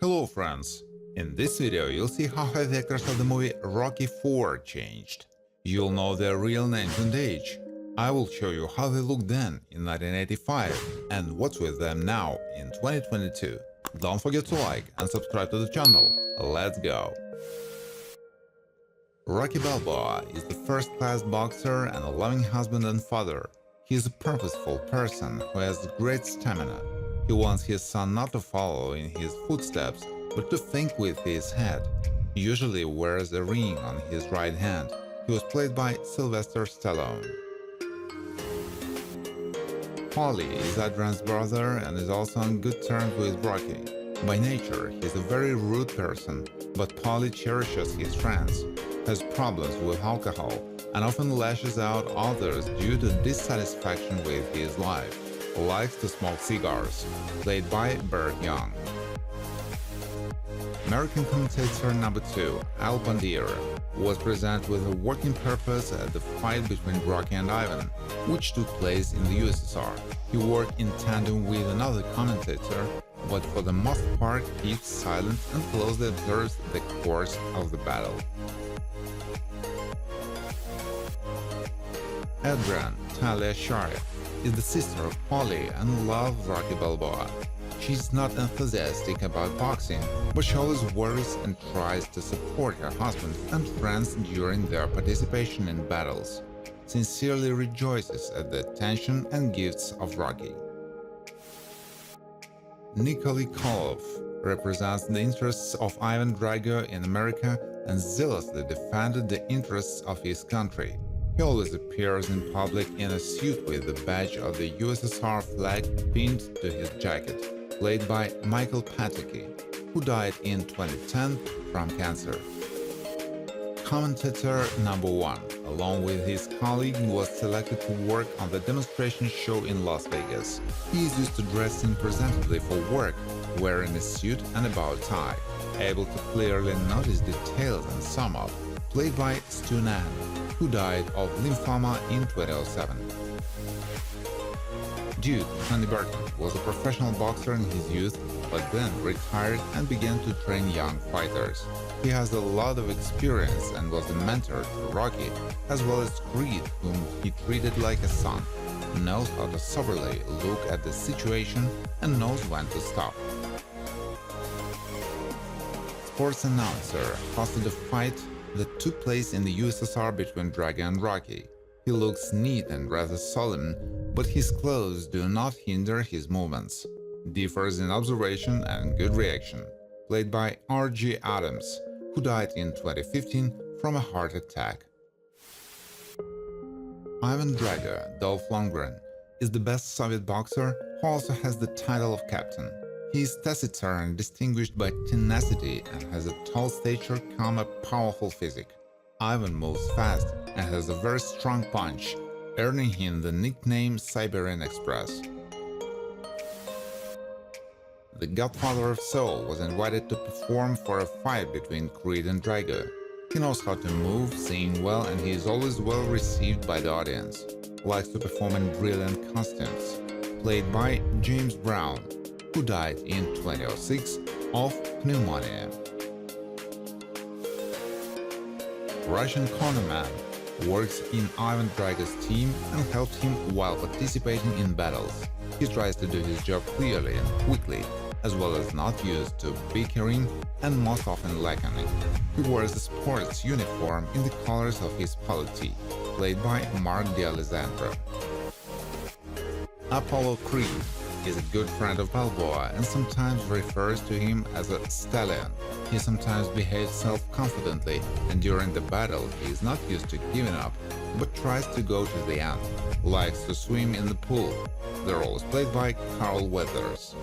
Hello friends! In this video you'll see how the actors of the movie Rocky IV changed. You'll know their real names and age. I will show you how they looked then in 1985 and what's with them now in 2022. Don't forget to like and subscribe to the channel. Let's go! Rocky Balboa is the first-class boxer and a loving husband and father. He is a purposeful person who has great stamina. He wants his son not to follow in his footsteps, but to think with his head. He usually wears a ring on his right hand. He was played by Sylvester Stallone. Paulie is Adren's brother and is also on good terms with Rocky. By nature, he is a very rude person, but Paulie cherishes his friends, has problems with alcohol, and often lashes out others due to dissatisfaction with his life. Likes to smoke cigars, played by Burt Young. American commentator number 2, Al Bandiera, was present with a working purpose at the fight between Rocky and Ivan, which took place in the USSR. He worked in tandem with another commentator, but for the most part keeps silent and closely observes the course of the battle. Adren, Talia Sharif, is the sister of Paulie and loves Rocky Balboa. She's not enthusiastic about boxing, but she always worries and tries to support her husband and friends during their participation in battles. Sincerely rejoices at the attention and gifts of Rocky. Nicole Kolov represents the interests of Ivan Drago in America and zealously defended the interests of his country. He always appears in public in a suit with the badge of the USSR flag pinned to his jacket, played by Michael Pataki, who died in 2010 from cancer. Commentator number 1, along with his colleague, was selected to work on the demonstration show in Las Vegas. He is used to dressing presentably for work, wearing a suit and a bow tie, able to clearly notice details and sum up, played by Stu Nahan, who died of lymphoma in 2007. Dude Honeyburton was a professional boxer in his youth, but then retired and began to train young fighters. He has a lot of experience and was a mentor to Rocky, as well as Cree, whom he treated like a son, knows how to soberly look at the situation and knows when to stop. Sports announcer hosted a fight that took place in the USSR between Drago and Rocky. He looks neat and rather solemn, but his clothes do not hinder his movements. Differs in observation and good reaction. Played by R.G. Adams, who died in 2015 from a heart attack. Ivan Drago, Dolph Lundgren, is the best Soviet boxer who also has the title of captain. He is taciturn, distinguished by tenacity, and has a tall stature, a powerful physique. Ivan moves fast and has a very strong punch, earning him the nickname Siberian Express. The Godfather of Soul was invited to perform for a fight between Cree and Dreider. He knows how to move, sing well, and he is always well received by the audience. Likes to perform in brilliant costumes. Played by James Brown, who died in 2006 of pneumonia. Russian cornerman works in Ivan Drago's team and helps him while participating in battles. He tries to do his job clearly and quickly, as well as not used to bickering and most often laconic. He wears a sports uniform in the colors of his polity, played by Mark D'Alessandro. Apollo Cree is a good friend of Balboa and sometimes refers to him as a stallion. He sometimes behaves self-confidently, and during the battle he is not used to giving up, but tries to go to the end. Likes to swim in the pool. The role is played by Carl Weathers.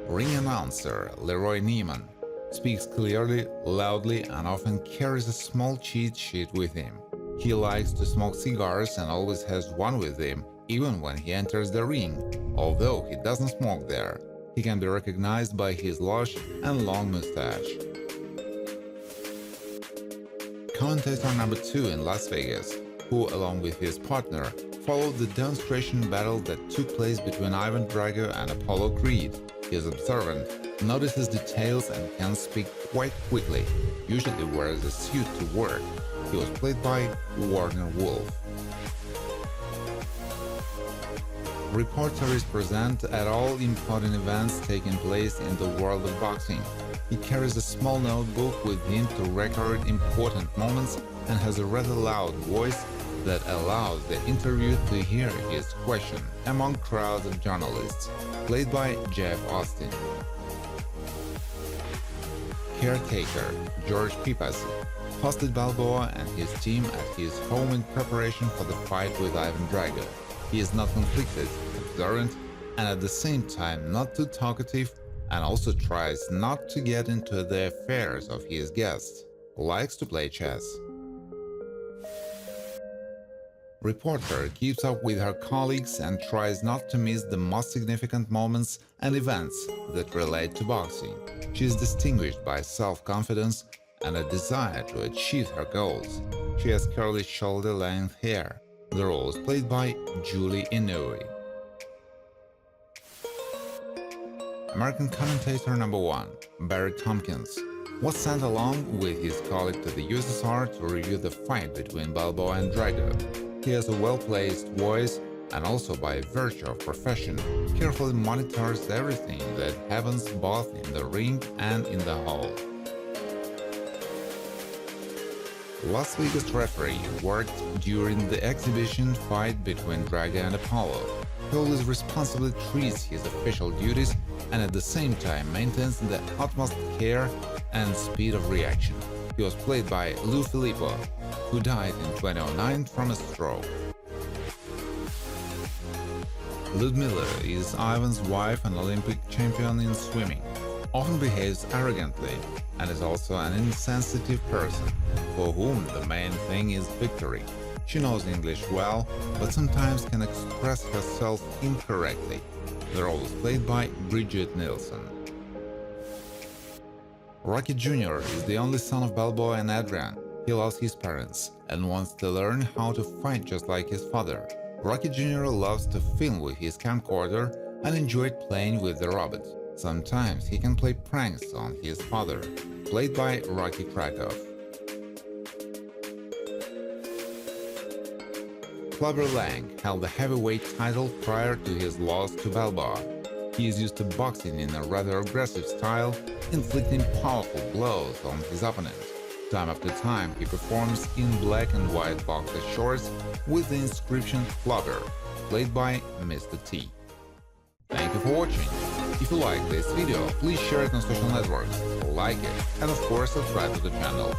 Ring announcer Leroy Niemann speaks clearly, loudly, and often carries a small cheat sheet with him. He likes to smoke cigars and always has one with him, even when he enters the ring, although he doesn't smoke there. He can be recognized by his lush and long mustache. Commentator number 2 in Las Vegas, who, along with his partner, followed the demonstration battle that took place between Ivan Drago and Apollo Creed. He is observant, notices details and can speak quite quickly, usually wears a suit to work. He was played by Warner Wolf. Reporter is present at all important events taking place in the world of boxing. He carries a small notebook with him to record important moments and has a rather loud voice that allows the interviewer to hear his question among crowds of journalists, played by Jeff Austin. Caretaker George Pipas hosted Balboa and his team at his home in preparation for the fight with Ivan Drago. He is not conflicted, observant, and at the same time not too talkative, and also tries not to get into the affairs of his guests. Likes to play chess. Reporter keeps up with her colleagues and tries not to miss the most significant moments and events that relate to boxing. She is distinguished by self-confidence and a desire to achieve her goals. She has curly shoulder-length hair. The role is played by Julie Inouye. American commentator number 1, Barry Tompkins, was sent along with his colleague to the USSR to review the fight between Balboa and Drago. He has a well-placed voice and also by virtue of profession carefully monitors everything that happens both in the ring and in the hall. Las Vegas referee worked during the exhibition fight between Drago and Apollo. He always responsibly treats his official duties and at the same time maintains the utmost care and speed of reaction. He was played by Lou Filippo, who died in 2009 from a stroke. Ludmila is Ivan's wife and Olympic champion in swimming, often behaves arrogantly, and is also an insensitive person, for whom the main thing is victory. She knows English well, but sometimes can express herself incorrectly. The role is played by Bridget Nielsen. Rocky Jr. is the only son of Balboa and Adren. He lost his parents and wants to learn how to fight just like his father. Rocky Jr. loves to film with his camcorder and enjoyed playing with the robot. Sometimes he can play pranks on his father, played by Rocky Krakow. Clubber Lang held the heavyweight title prior to his loss to Balboa. He is used to boxing in a rather aggressive style, inflicting powerful blows on his opponent. Time after time, he performs in black and white boxer shorts with the inscription Clubber, played by Mr. T. Thank you for watching. If you like this video, please share it on social networks, like it, and of course subscribe to the channel.